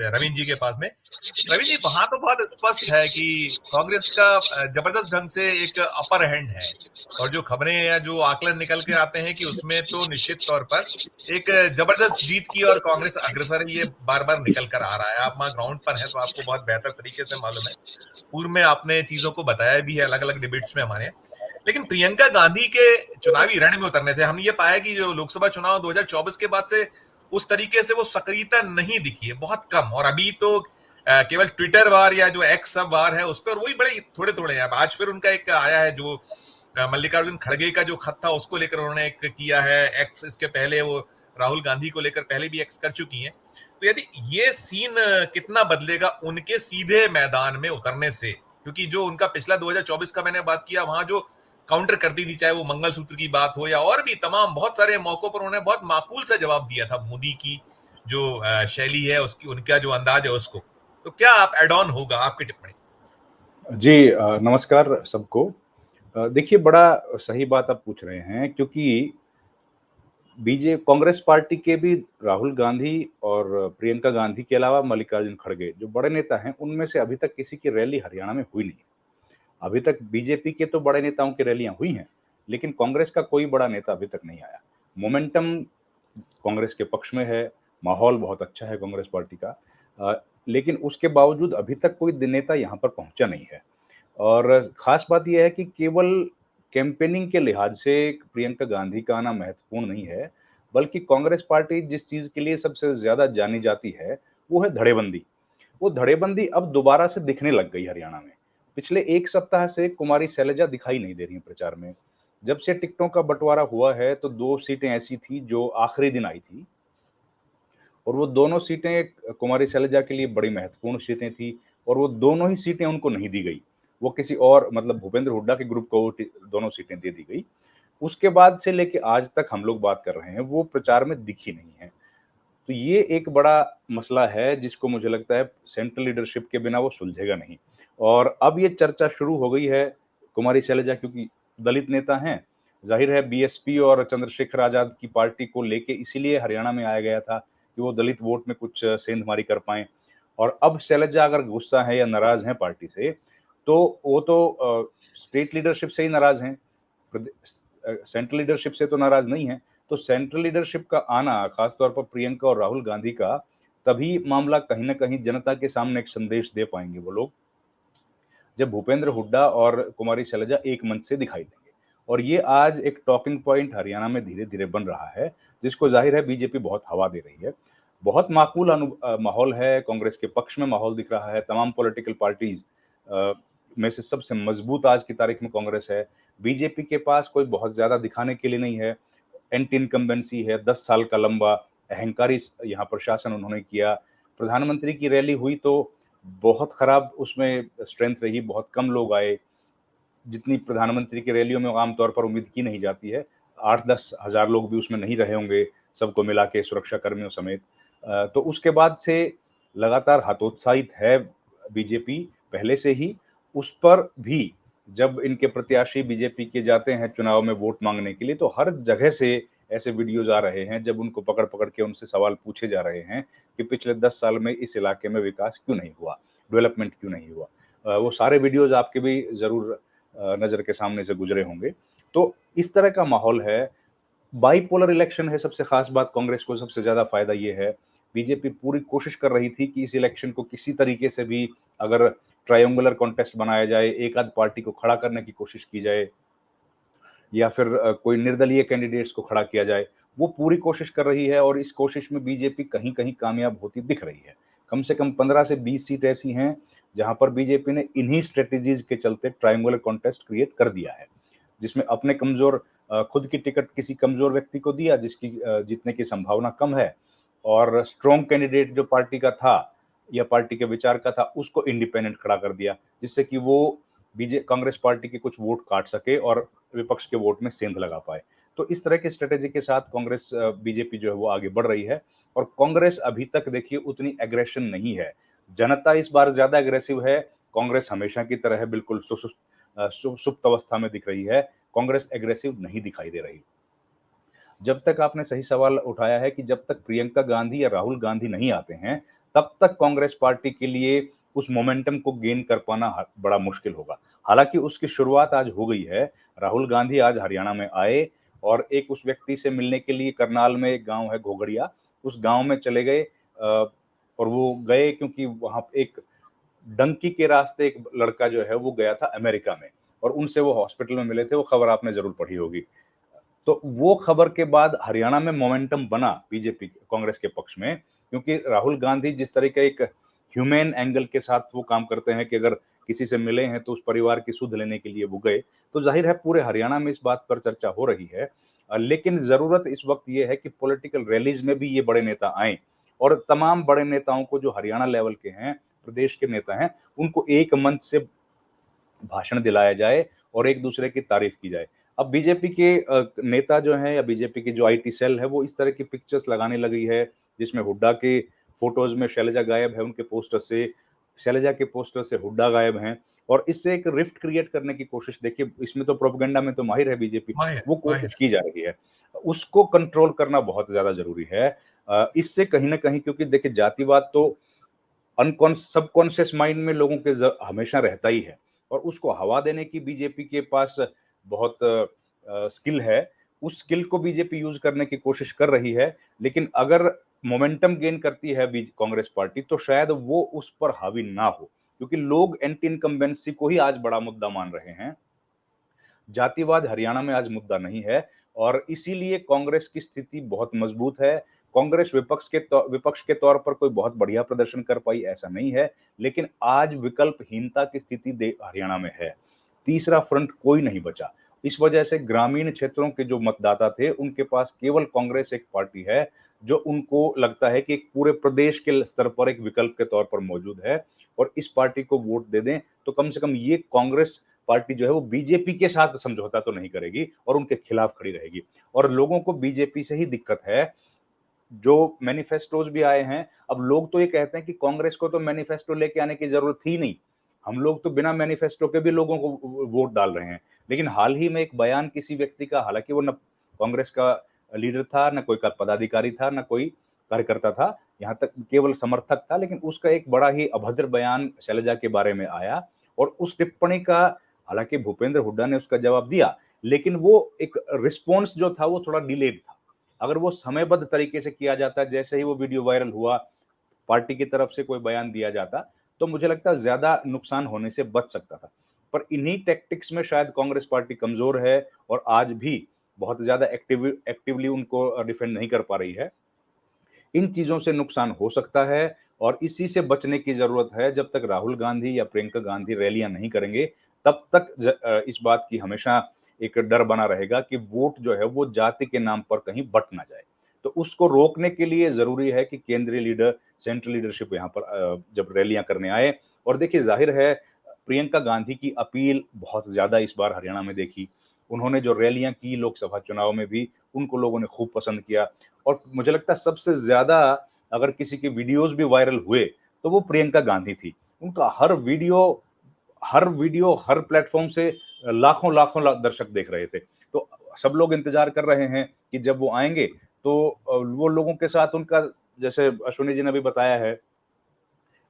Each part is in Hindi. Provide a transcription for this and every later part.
रवीन जी के पास में। रवीन जी, वहां तो बहुत स्पष्ट है कि कांग्रेस का जबरदस्त ढंग से एक अपर हैंड है, और जो खबरें या जो आकलन निकल के आते हैं कि उसमें तो निश्चित तौर पर एक जबरदस्त जीत की और कांग्रेस अग्रसर है, ये बार बार निकल कर आ रहा है। आप वहां ग्राउंड पर हैं तो आपको बहुत बेहतर तरीके से मालूम है। पूर्व में आपने चीजों को बताया भी है अलग अलग डिबेट्स में हमारे। लेकिन प्रियंका गांधी के चुनावी रण में उतरने से हमने ये पाया कि जो लोकसभा चुनाव 2024 के बाद से उस तरीके से वो सक्रियता नहीं दिखी है, बहुत कम। और अभी तो केवल ट्विटर वार या जो एक्स सब वार है उस पर वही बड़े थोड़े थोड़े हैं। आज फिर उनका एक आया है जो मल्लिकार्जुन खड़गे का जो खत था उसको लेकर उन्होंने एक किया है एक्स। इसके पहले वो राहुल गांधी को लेकर पहले भी एक्स कर चुकी हैं। तो यदि ये सीन कितना बदलेगा उनके सीधे मैदान में उतरने से, क्योंकि जो उनका पिछला 2024 का मैंने बात किया, वहां जो काउंटर करती थी, चाहे वो मंगलसूत्र की बात हो या और भी तमाम बहुत सारे मौकों पर उन्होंने बहुत माकूल सा जवाब दिया था मोदी की जो शैली है उसकी, उनका जो अंदाज है उसको। तो क्या आप एड ऑन होगा आपकी टिप्पणी? जी नमस्कार सबको। देखिए, बड़ा सही बात आप पूछ रहे हैं, क्योंकि कांग्रेस पार्टी के भी राहुल गांधी और प्रियंका गांधी के अलावा मल्लिकार्जुन खड़गे जो बड़े नेता हैं, उनमें से अभी तक किसी की रैली हरियाणा में हुई नहीं। अभी तक बीजेपी के तो बड़े नेताओं की रैलियां हुई हैं, लेकिन कांग्रेस का कोई बड़ा नेता अभी तक नहीं आया। मोमेंटम कांग्रेस के पक्ष में है, माहौल बहुत अच्छा है कांग्रेस पार्टी का, लेकिन उसके बावजूद अभी तक कोई नेता यहाँ पर पहुंचा नहीं है। और खास बात यह है कि केवल कैंपेनिंग के लिहाज से प्रियंका गांधी का आना महत्वपूर्ण नहीं है, बल्कि कांग्रेस पार्टी जिस चीज के लिए सबसे ज्यादा जानी जाती है वो है धड़ेबंदी। वो धड़ेबंदी अब दोबारा से दिखने लग गई हरियाणा में। पिछले एक सप्ताह से कुमारी शैलजा दिखाई नहीं दे रही प्रचार में। जब से टिकटों का बंटवारा हुआ है तो 2 सीटें ऐसी थी जो आखिरी दिन आई थी, और वो दोनों सीटें कुमारी शैलजा के लिए बड़ी महत्वपूर्ण सीटें थी, और वो दोनों ही सीटें उनको नहीं दी गई। वो किसी और, मतलब भूपेंद्र हुड्डा के ग्रुप को वो दोनों सीटें दे दी गई। उसके बाद से लेके आज तक हम लोग बात कर रहे हैं, वो प्रचार में दिखी नहीं है। तो ये एक बड़ा मसला है जिसको मुझे लगता है सेंट्रल लीडरशिप के बिना वो सुलझेगा नहीं। और अब ये चर्चा शुरू हो गई है, कुमारी शैलजा क्योंकि दलित नेता हैं, जाहिर है बीएसपी और चंद्रशेखर आजाद की पार्टी को लेके इसीलिए हरियाणा में आया गया था कि वो दलित वोट में कुछ सेंधमारी कर पाएं। और अब शैलजा अगर गुस्सा है या नाराज हैं पार्टी से, तो वो तो स्टेट लीडरशिप से ही नाराज हैं, सेंट्रल लीडरशिप से तो नाराज नहीं है। तो सेंट्रल लीडरशिप का आना, खासतौर पर प्रियंका और राहुल गांधी का, तभी मामला कहीं ना कहीं जनता के सामने एक संदेश दे पाएंगे वो लोग, जब भूपेंद्र हुड्डा और कुमारी शैलजा एक मंच से दिखाई देंगे। और ये आज एक टॉकिंग पॉइंट हरियाणा में धीरे धीरे बन रहा है, जिसको जाहिर है बीजेपी बहुत हवा दे रही है। बहुत माकूल माहौल है, कांग्रेस के पक्ष में माहौल दिख रहा है। तमाम पॉलिटिकल पार्टीज में से सबसे मजबूत आज की तारीख में कांग्रेस है। बीजेपी के पास कोई बहुत ज्यादा दिखाने के लिए नहीं है। एंटी इनकम्बेंसी है, 10 साल का लंबा अहंकारी यहाँ पर शासन उन्होंने किया। प्रधानमंत्री की रैली हुई तो बहुत खराब उसमें स्ट्रेंथ रही, बहुत कम लोग आए, जितनी प्रधानमंत्री की रैलियों में आमतौर पर उम्मीद की नहीं जाती है। 8-10 हज़ार लोग भी उसमें नहीं रहे होंगे, सबको मिला के सुरक्षा कर्मियों समेत। तो उसके बाद से लगातार हतोत्साहित है बीजेपी पहले से ही। उस पर भी जब इनके प्रत्याशी बीजेपी के जाते हैं चुनाव में वोट मांगने के लिए, तो हर जगह से ऐसे वीडियोज आ रहे हैं जब उनको पकड़ पकड़ के उनसे सवाल पूछे जा रहे हैं कि पिछले 10 साल में इस इलाके में विकास क्यों नहीं हुआ, डेवलपमेंट क्यों नहीं हुआ। वो सारे वीडियोज आपके भी जरूर नजर के सामने से गुजरे होंगे। तो इस तरह का माहौल है। बाइपोलर इलेक्शन है। सबसे खास बात, कांग्रेस को सबसे ज्यादा फायदा ये है, बीजेपी पूरी कोशिश कर रही थी कि इस इलेक्शन को किसी तरीके से भी अगर ट्रायंगुलर कॉन्टेस्ट बनाया जाए, एक आध पार्टी को खड़ा करने की कोशिश की जाए, या फिर कोई निर्दलीय कैंडिडेट्स को खड़ा किया जाए, वो पूरी कोशिश कर रही है। और इस कोशिश में बीजेपी कहीं कहीं कामयाब होती दिख रही है। कम से कम 15 से 20 सीट ऐसी हैं जहां पर बीजेपी ने इन्हीं स्ट्रेटेजीज के चलते ट्रायंगुलर कॉन्टेस्ट क्रिएट कर दिया है, जिसमें अपने कमजोर खुद की टिकट किसी कमजोर व्यक्ति को दिया जिसकी जीतने की संभावना कम है, और स्ट्रॉन्ग कैंडिडेट जो पार्टी का था या पार्टी के विचार का था उसको इंडिपेंडेंट खड़ा कर दिया, जिससे कि वो कांग्रेस पार्टी के कुछ वोट काट सके और विपक्ष के वोट में सेंध लगा पाए। तो इस तरह की स्ट्रेटेजी के साथ कांग्रेस बीजेपी जो है वो आगे बढ़ रही है। और कांग्रेस अभी तक देखिए उतनी एग्रेशन नहीं है। जनता इस बार ज्यादा एग्रेसिव है। कांग्रेस हमेशा की तरह है, बिल्कुल सुप्त अवस्था में दिख रही है। कांग्रेस एग्रेसिव नहीं दिखाई दे रही। जब तक आपने सही सवाल उठाया है कि जब तक प्रियंका गांधी या राहुल गांधी नहीं आते हैं, तब तक कांग्रेस पार्टी के लिए उस मोमेंटम को गेन कर पाना बड़ा मुश्किल होगा। हालांकि उसकी शुरुआत आज हो गई है। राहुल गांधी आज हरियाणा में आए और एक उस व्यक्ति से मिलने के लिए करनाल में एक गांव है घोगड़िया, उस गांव में चले गए और वो गए क्योंकि वहां एक डंकी के रास्ते एक लड़का जो है वो गया था अमेरिका में और उनसे वो हॉस्पिटल में मिले थे। वो खबर आपने जरूर पढ़ी होगी। तो वो खबर के बाद हरियाणा में मोमेंटम बना बीजेपी कांग्रेस के पक्ष में, क्योंकि राहुल गांधी जिस तरह का एक ह्यूमैन एंगल के साथ वो काम करते हैं कि अगर किसी से मिले हैं तो उस परिवार की सुध लेने के लिए वो गए, तो जाहिर है पूरे हरियाणा में इस बात पर चर्चा हो रही है। लेकिन जरूरत इस वक्त ये है कि पॉलिटिकल रैलीज में भी ये बड़े नेता आए और तमाम बड़े नेताओं को जो हरियाणा लेवल के हैं, प्रदेश के नेता हैं, उनको एक मंच से भाषण दिलाया जाए और एक दूसरे की तारीफ की जाए। अब बीजेपी के नेता जो हैं या बीजेपी की जो आईटी सेल है वो इस तरह की पिक्चर्स लगाने लगी है जिसमें हुड्डा के फोटोज में शैलजा गायब है उनके पोस्टर से, शैलजा के पोस्टर से हुड्डा गायब हैं और इससे एक रिफ्ट क्रिएट करने की कोशिश, देखिए इसमें तो प्रोपेगेंडा में तो माहिर है बीजेपी, माहिर वो माहिर। कोशिश की जा रही है। उसको कंट्रोल करना बहुत ज्यादा जरूरी है। इससे कहीं ना कहीं, क्योंकि देखिए जातिवाद तो सबकॉन्शियस माइंड में लोगों के हमेशा रहता ही है और उसको हवा देने की बीजेपी के पास बहुत स्किल है। उस स्किल को बीजेपी यूज करने की कोशिश कर रही है, लेकिन अगर मोमेंटम गेन करती है कांग्रेस पार्टी तो शायद वो उस पर हावी ना हो, क्योंकि लोग एंटी इनकम्बेंसी को ही आज बड़ा मुद्दा मान रहे हैं। जातिवाद हरियाणा में आज मुद्दा नहीं है और इसीलिए कांग्रेस की स्थिति बहुत मजबूत है। कांग्रेस विपक्ष के तौर पर कोई बहुत बढ़िया प्रदर्शन कर पाई ऐसा नहीं है, लेकिन आज विकल्पहीनता की स्थिति हरियाणा में है। तीसरा फ्रंट कोई नहीं बचा। इस वजह से ग्रामीण क्षेत्रों के जो मतदाता थे उनके पास केवल कांग्रेस एक पार्टी है जो उनको लगता है कि एक पूरे प्रदेश के स्तर पर एक विकल्प के तौर पर मौजूद है और इस पार्टी को वोट दे दें तो कम से कम ये कांग्रेस पार्टी जो है वो बीजेपी के साथ समझौता तो नहीं करेगी और उनके खिलाफ खड़ी रहेगी। और लोगों को बीजेपी से ही दिक्कत है। जो मैनिफेस्टोज भी आए हैं, अब लोग तो ये कहते हैं कि कांग्रेस को तो मैनिफेस्टो लेके आने की जरूरत थी नहीं, हम लोग तो बिना मैनिफेस्टो के भी लोगों को वोट डाल रहे हैं। लेकिन हाल ही में एक बयान किसी व्यक्ति का, हालांकि वो न कांग्रेस का लीडर था, न कोई पदाधिकारी था, न कोई कार्यकर्ता था, यहाँ तक केवल समर्थक था, लेकिन उसका एक बड़ा ही अभद्र बयान शैलजा के बारे में आया और उस टिप्पणी का हालांकि भूपेंद्र हुड्डा ने उसका जवाब दिया, लेकिन वो एक रिस्पॉन्स जो था वो थोड़ा डिलेड था। अगर वो समयबद्ध तरीके से किया जाता, जैसे ही वो वीडियो वायरल हुआ पार्टी की तरफ से कोई बयान दिया जाता, तो मुझे लगता है ज्यादा नुकसान होने से बच सकता था। पर इन्हीं टैक्टिक्स में शायद कांग्रेस पार्टी कमजोर है और आज भी बहुत ज्यादा एक्टिवली उनको डिफेंड नहीं कर पा रही है। इन चीजों से नुकसान हो सकता है और इसी से बचने की जरूरत है। जब तक राहुल गांधी या प्रियंका गांधी रैलियां नहीं करेंगे तब तक इस बात की हमेशा एक डर बना रहेगा कि वोट जो है वो जाति के नाम पर कहीं बट ना जाए। तो उसको रोकने के लिए जरूरी है कि केंद्रीय लीडर, सेंट्रल लीडरशिप यहाँ पर जब रैलियां करने आए, और देखिए जाहिर है प्रियंका गांधी की अपील बहुत ज्यादा इस बार हरियाणा में देखी। उन्होंने जो रैलियां की लोकसभा चुनाव में भी, उनको लोगों ने खूब पसंद किया और मुझे लगता है सबसे ज्यादा अगर किसी के वीडियोस भी वायरल हुए तो वो प्रियंका गांधी थी। उनका हर वीडियो हर प्लेटफॉर्म से लाखों लाखों दर्शक देख रहे थे। तो सब लोग इंतजार कर रहे हैं कि जब वो आएंगे तो वो लोगों के साथ उनका, जैसे अश्विनी जी ने भी बताया है,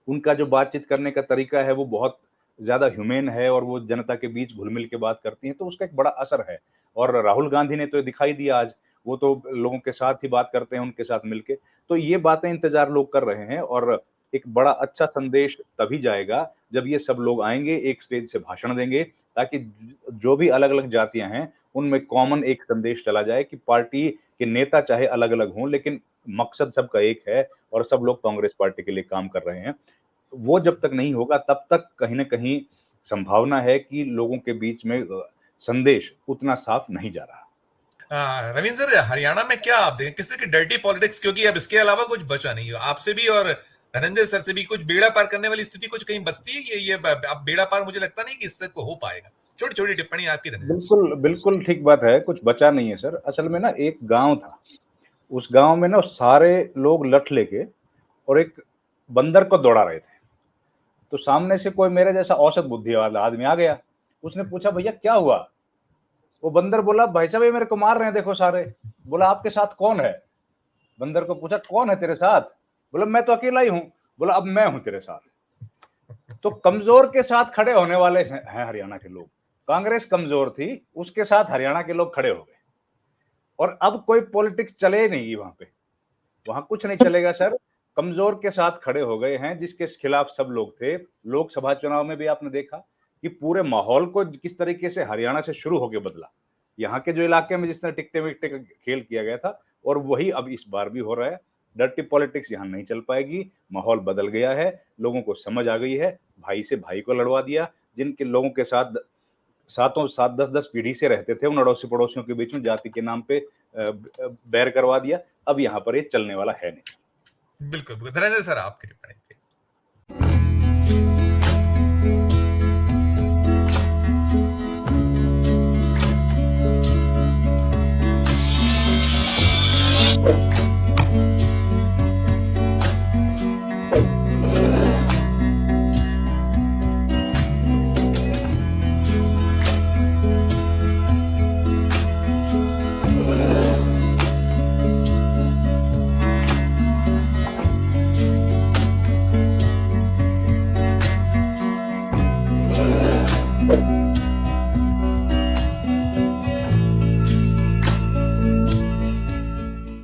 उनका जो बातचीत करने का तरीका है वो बहुत ज्यादा ह्यूमेन है और वो जनता के बीच घुल मिल के बात करती हैं, तो उसका एक बड़ा असर है। और राहुल गांधी ने तो दिखाई दिया आज, वो तो लोगों के साथ ही बात करते हैं उनके साथ मिलके। तो ये बातें इंतजार लोग कर रहे हैं और एक बड़ा अच्छा संदेश तभी जाएगा जब ये सब लोग आएंगे, एक स्टेज से भाषण देंगे, ताकि जो भी अलग अलग जातियां हैं उनमें कॉमन एक संदेश चला जाए कि पार्टी के नेता चाहे अलग अलग हों लेकिन मकसद सबका एक है और सब लोग कांग्रेस पार्टी के लिए काम कर रहे हैं। वो जब तक नहीं होगा तब तक कहीं न कहीं संभावना है कि लोगों के बीच में संदेश उतना साफ नहीं जा रहा। रवींद्र सर, हरियाणा में क्या आप देखें किस तरह की डर्टी पॉलिटिक्स, क्योंकि अब इसके अलावा कुछ बचा नहीं हो आपसे भी और धनंजय सर से भी, कुछ बेड़ा पार करने वाली स्थिति कुछ कहीं बचती है? ये अब बेड़ा पार मुझे लगता नहीं कि इससे को हो पाएगा। छोटी छोटी टिप्पणी आपकी धनंजय सर। बिल्कुल, बिल्कुल ठीक बात है, कुछ बचा नहीं है सर। असल में ना एक गाँव था, उस गाँव में ना सारे लोग लठ लेके और एक बंदर को दौड़ा रहे थे। तो सामने से कोई मेरे जैसा औसत बुद्धि वाला आदमी आ गया, उसने पूछा भैया क्या हुआ? वो बंदर बोला भाई साहब ये मेरे को मार रहे हैं देखो सारे। बोला आपके साथ कौन है? बंदर को पूछा कौन है तेरे साथ? बोला मैं तो अकेला ही हूँ। बोला अब मैं हूं तेरे साथ। तो कमजोर के साथ खड़े होने वाले हैं हरियाणा के लोग। कांग्रेस कमजोर थी, उसके साथ हरियाणा के लोग खड़े हो गए, और अब कोई पॉलिटिक्स चले नहीं वहां पे, वहां कुछ नहीं चलेगा सर। कमजोर के साथ खड़े हो गए हैं, जिसके खिलाफ सब लोग थे। लोकसभा चुनाव में भी आपने देखा कि पूरे माहौल को किस तरीके से हरियाणा से शुरू होकर बदला, यहाँ के जो इलाके में जिस तरह टिकटे विकटे का खेल किया गया था, और वही अब इस बार भी हो रहा है। डर्टी पॉलिटिक्स यहाँ नहीं चल पाएगी, माहौल बदल गया है, लोगों को समझ आ गई है, भाई से भाई को लड़वा दिया। जिनके लोगों के साथ सातों सात 10-10 पीढ़ी से रहते थे, उन अड़ोसी पड़ोसियों के बीच में जाति के नाम पे बैर करवा दिया। अब यहाँ पर ये चलने वाला है नहीं। बिल्कुल बिल्कुल, धन्यवाद सर आपकी टिप्पणी प्लीज।